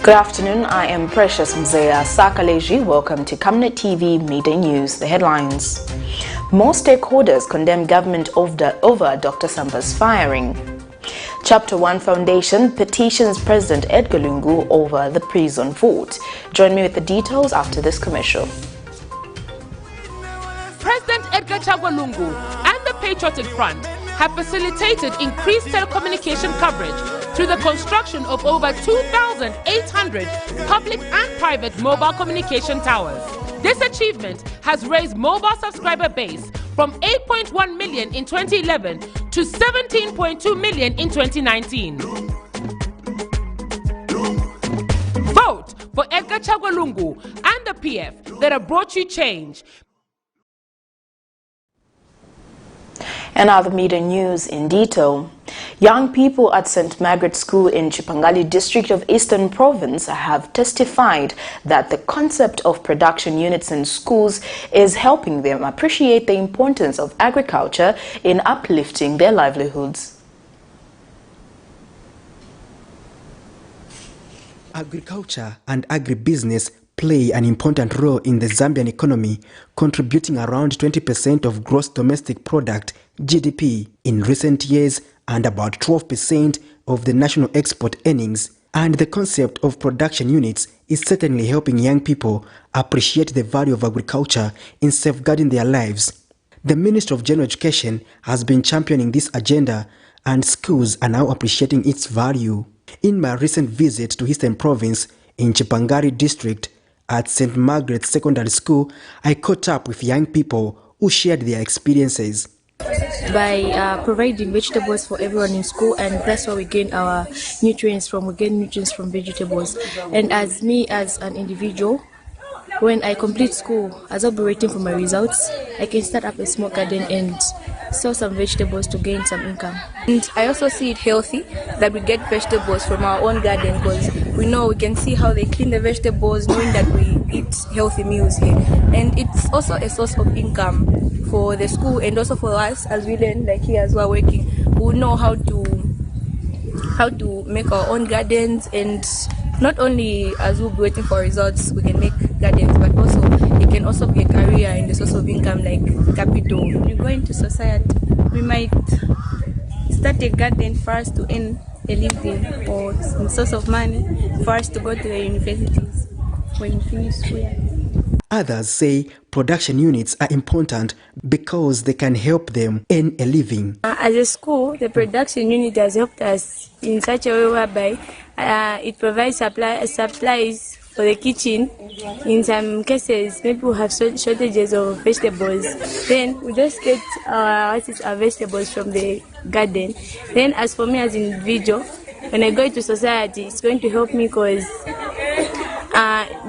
Good afternoon, I am Precious Mzea Sakaleji. Welcome to Camnet TV Media News. The headlines. More stakeholders condemn government over Dr. SAMPA'S firing. Chapter 1 Foundation petitions President Edgar Lungu over the prison vote. Join me with the details after this commercial. President Edgar Lungu and the Patriotic Front have facilitated increased telecommunication coverage through the construction of over 2,800 public and private mobile communication towers. This achievement has raised mobile subscriber base from 8.1 million in 2011 to 17.2 million in 2019. Vote for Edgar Lungu and the PF that have brought you change. And other media news in detail. Young people at St. Margaret's School in Chipangali district of Eastern Province have testified that the concept of production units in schools is helping them appreciate the importance of agriculture in uplifting their livelihoods. Agriculture and agribusiness play an important role in the Zambian economy, contributing around 20% of gross domestic product (GDP) in recent years and about 12% of the national export earnings. And the concept of production units is certainly helping young people appreciate the value of agriculture in safeguarding their lives. The Ministry of General Education has been championing this agenda, and schools are now appreciating its value. In my recent visit to Eastern Province in Chipangari district, at St. Margaret's Secondary School, I caught up with young people who shared their experiences. By providing vegetables for everyone in school, and that's where we gain our nutrients from. We gain nutrients from vegetables. And as me, as an individual, when I complete school, as I'll be waiting for my results, I can start up a small garden and sell some vegetables to gain some income. And I also see it healthy that we get vegetables from our own garden, because we know we can see how they clean the vegetables, knowing that we eat healthy meals here. And it's also a source of income for the school and also for us as we learn, like here as we're working. We know how to make our own gardens, and not only as we'll be waiting for results we can make gardens, but also it can also be a career and a source of income like capital. When you go into society, we might start a garden for us to earn a living or some source of money for us to go to the universities when we finish school. Others say production units are important because they can help them earn a living. As a school, the production unit has helped us in such a way whereby it provides supplies for the kitchen. In some cases, maybe we have shortages of vegetables. Then we just get our vegetables from the garden. Then as for me as an individual, when I go into society, it's going to help me because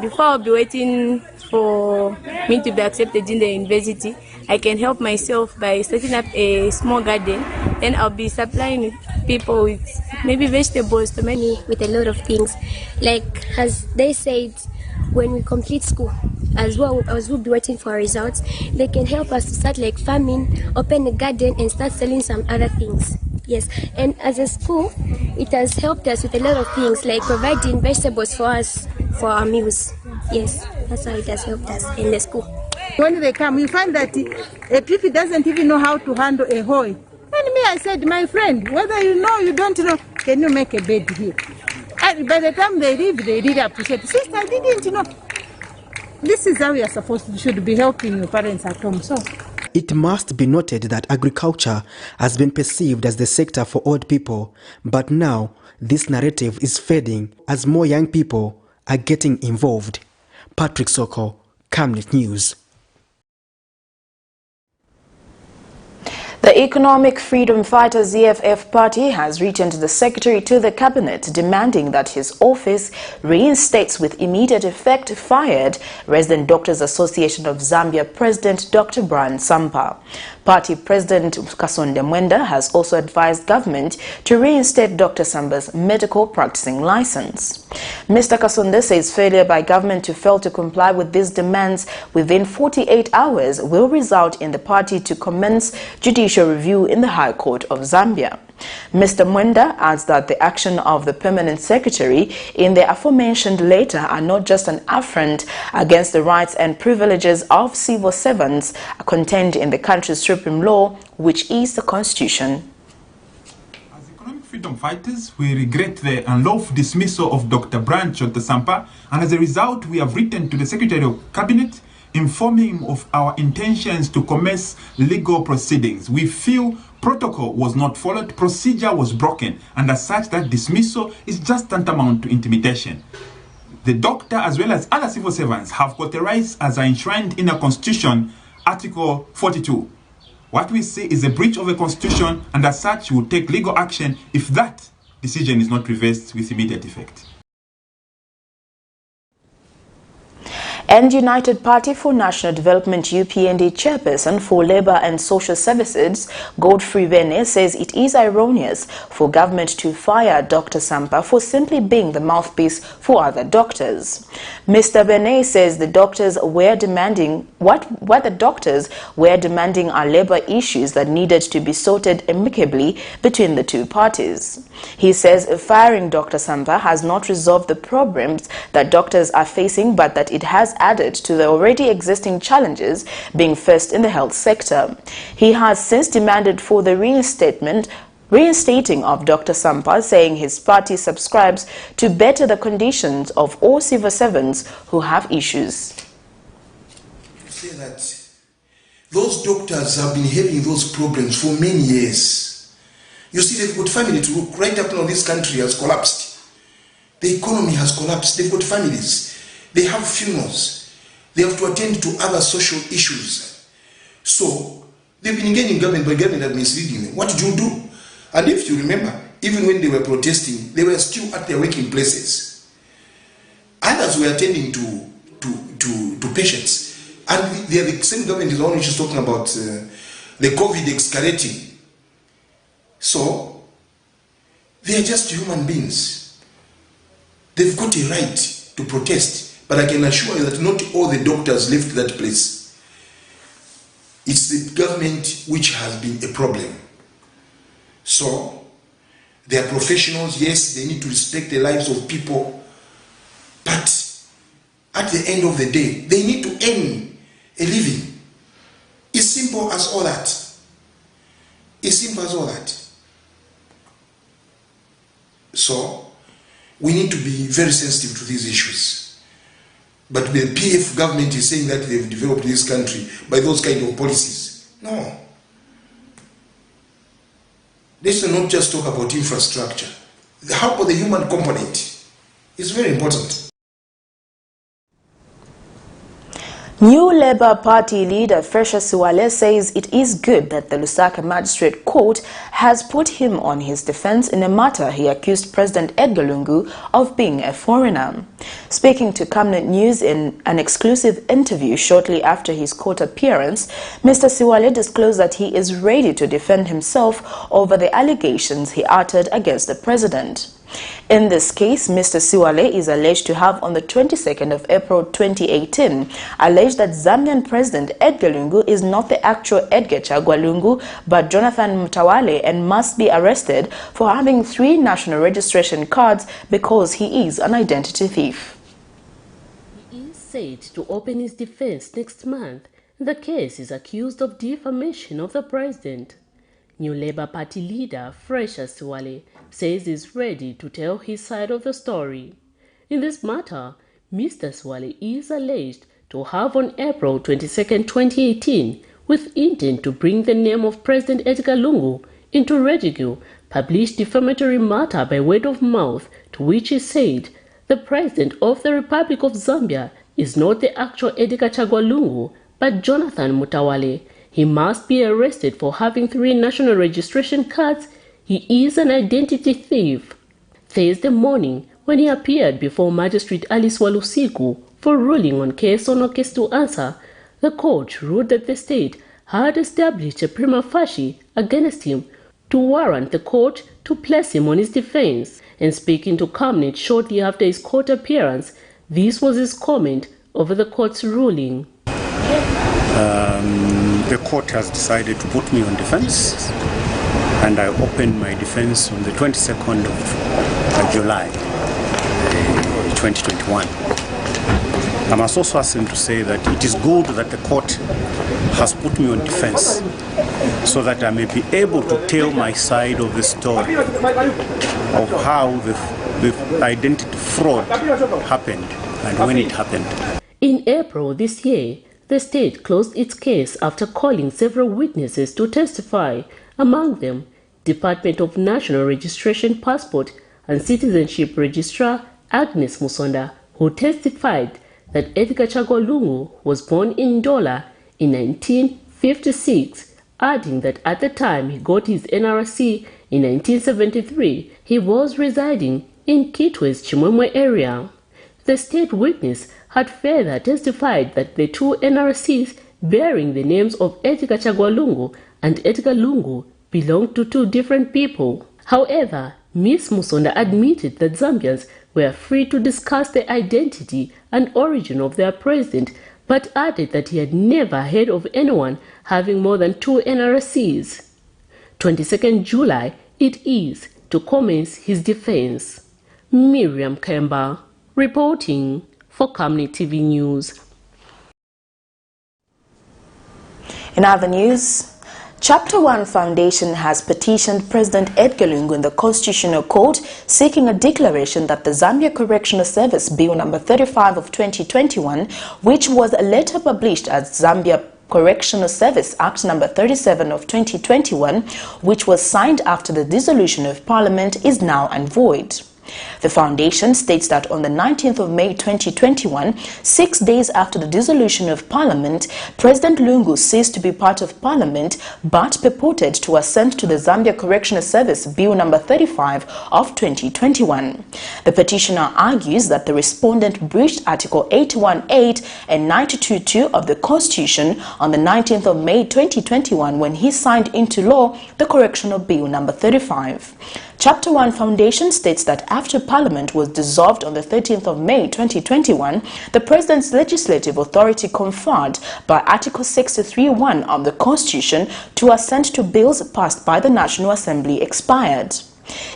before I'll be waiting for me to be accepted in the university, I can help myself by setting up a small garden. Then I'll be supplying people with maybe vegetables, tomato, with a lot of things. Like as they said, when we complete school, as well as we'll be waiting for our results, they can help us to start like farming, open a garden and start selling some other things. Yes, and as a school, it has helped us with a lot of things, like providing vegetables for us for our meals. Yes, that's how it has helped us in the school. When they come, we find that a people doesn't even know how to handle a hoe. And me, I said, my friend, whether you know, you don't know, can you make a bed here? And by the time they leave, they really appreciate it. Sister, I didn't know. This is how we are supposed to, you should be helping your parents at home. So it must be noted that agriculture has been perceived as the sector for old people, but now this narrative is fading as more young people are getting involved. Patrick Soko, Camnet News. The Economic Freedom Fighters EFF party has written to the Secretary to the Cabinet demanding that his office reinstates with immediate effect fired Resident Doctors Association of Zambia President Dr. Brian Sampa. Party President CONDEMN has also advised government to reinstate Dr. Samba's medical practicing license. Mr. Kasonde says failure by government to fail to comply with these demands within 48 hours will result in the party to commence judicial judicial review in the High Court of Zambia. Mr. Mwenda adds that the action of the permanent secretary in the aforementioned letter are not just an affront against the rights and privileges of civil servants contained in the country's supreme law, which is the Constitution. As economic freedom fighters, we regret the unlawful dismissal of Dr. Branch of the SAMPA, and as a result, we have written to the Secretary of Cabinet informing him of our intentions to commence legal proceedings. We feel protocol was not followed, procedure was broken, and as such that dismissal is just tantamount to intimidation. The doctor as well as other civil servants have got the rights as are enshrined in the Constitution, Article 42. What we see is a breach of the Constitution, and as such we will take legal action if that decision is not reversed with immediate effect. And United Party for National Development UPND chairperson for Labour and Social Services, Godfrey Bene, says it is erroneous for government to fire Dr. Sampa for simply being the mouthpiece for other doctors. Mr. Bene says the doctors were demanding what the doctors were demanding are labour issues that needed to be sorted amicably between the two parties. He says firing Dr. Sampa has not resolved the problems that doctors are facing, but that it has added to the already existing challenges being faced in the health sector. He has since demanded for the reinstating of Dr. Sampa, saying his party subscribes to better the conditions of all civil servants who have issues. Say that those doctors have been having those problems for many years. You see, they've got family to look. Right up now, this country has collapsed. The economy has collapsed. They've got families. They have funerals. They have to attend to other social issues. So, they've been engaging government, but government has misleading them. What did you do? And if you remember, even when they were protesting, they were still at their working places. Others were attending to patients. And the same government is the one which is talking about the COVID escalating. So, they are just human beings. They've got a right to protest. But I can assure you that not all the doctors left that place. It's the government which has been a problem. So, they are professionals, yes, they need to respect the lives of people. But at the end of the day, they need to earn a living. It's simple as all that. It's simple as all that. So, we need to be very sensitive to these issues. But the PF government is saying that they've developed this country by those kind of policies. No. Let's not just talk about infrastructure. How about the human component? It's very important. New Labour Party leader Fresha Siwale says it is good that the Lusaka Magistrate Court has put him on his defence in a matter he accused President Edgar Lungu of being a foreigner. Speaking to Camnet News in an exclusive interview shortly after his court appearance, Mr. Siwale disclosed that he is ready to defend himself over the allegations he uttered against the president. In this case, Mr. Siwale is alleged to have, on the 22nd of April 2018, alleged that Zambian President Edgar Lungu is not the actual Edgar Chagwa Lungu, but Jonathan Mutawale, and must be arrested for having 3 national registration cards because he is an identity thief. He is said to open his defense next month. The case is accused of defamation of the president. New Labour Party leader Fresha Siwale says he's ready to tell his side of the story. In this matter, Mr. Siwale is alleged to have on April 22, 2018, with intent to bring the name of President Edgar Lungu into ridicule, published defamatory matter by word of mouth, to which he said the President of the Republic of Zambia is not the actual Edgar Chagwa Lungu, but Jonathan Mutawale. He must be arrested for having 3 national registration cards. He is an identity thief. Thursday morning, when he appeared before Magistrate Alice Walusiku for ruling on case or no case to answer, the court ruled that the state had established a prima facie against him to warrant the court to place him on his defense. And speaking to Camnet shortly after his court appearance, this was his comment over the court's ruling. The court has decided to put me on defense, and I opened my defense on the 22nd of July 2021. I must also hasten to say that it is good that the court has put me on defense so that I may be able to tell my side of the story of how the identity fraud happened and when it happened. In April this year, the state closed its case after calling several witnesses to testify, among them Department of National Registration Passport and Citizenship Registrar Agnes Musonda, who testified that Edgar LUNGU was born in Ndola in 1956, adding that at the time he got his NRC in 1973, he was residing in Kitwe's Chimwemwe area. The state witness had further testified that the two NRCs bearing the names of Edgar LUNGU and Edgar Lungu belonged to two different people. However, Ms. Musonda admitted that Zambians were free to discuss the identity and origin of their president, but added that he had never heard of anyone having more than two NRCs. 22nd July it is to commence his defense. Miriam Kemba, reporting for Camnet TV News. In other news, Chapter 1 Foundation has petitioned President Edgar Lungu in the Constitutional Court seeking a declaration that the Zambia Correctional Service Bill No. 35 of 2021, which was later published as Zambia Correctional Service Act No. 37 of 2021, which was signed after the dissolution of Parliament, is now and void. The foundation states that on the 19th of May 2021, 6 days after the dissolution of Parliament, President Lungu ceased to be part of Parliament but purported to assent to the Zambia Correctional Service Bill No. 35 of 2021. The petitioner argues that the respondent breached Article 818 and 922 of the Constitution on the 19th of May 2021 when he signed into law the Correctional Bill No. 35. Chapter 1 Foundation states that after Parliament was dissolved on the 13th of May 2021, the President's legislative authority conferred by Article 63(1) of the Constitution to assent to bills passed by the National Assembly expired.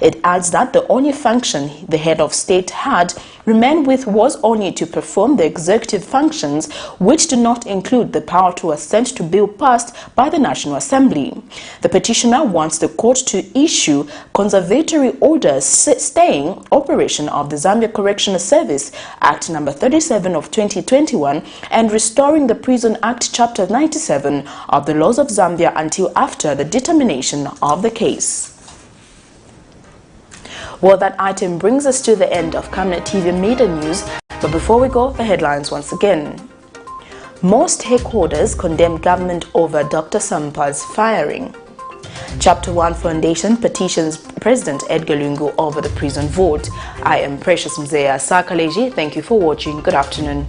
It adds that the only function the head of state had remained with was only to perform the executive functions, which do not include the power to assent to bill passed by the National Assembly. The petitioner wants the court to issue conservatory orders staying operation of the Zambia Correctional Service Act No. 37 of 2021 and restoring the Prison Act Chapter 97 of the laws of Zambia until after the determination of the case. Well, that item brings us to the end of Camnet TV Media News. But before we go, the headlines once again. More stakeholders condemn government over Dr. SAMPA'S firing. Chapter 1 Foundation petitions President Edgar Lungu over the prison vote. I am Precious Mzea Sakaleji. Thank you for watching. Good afternoon.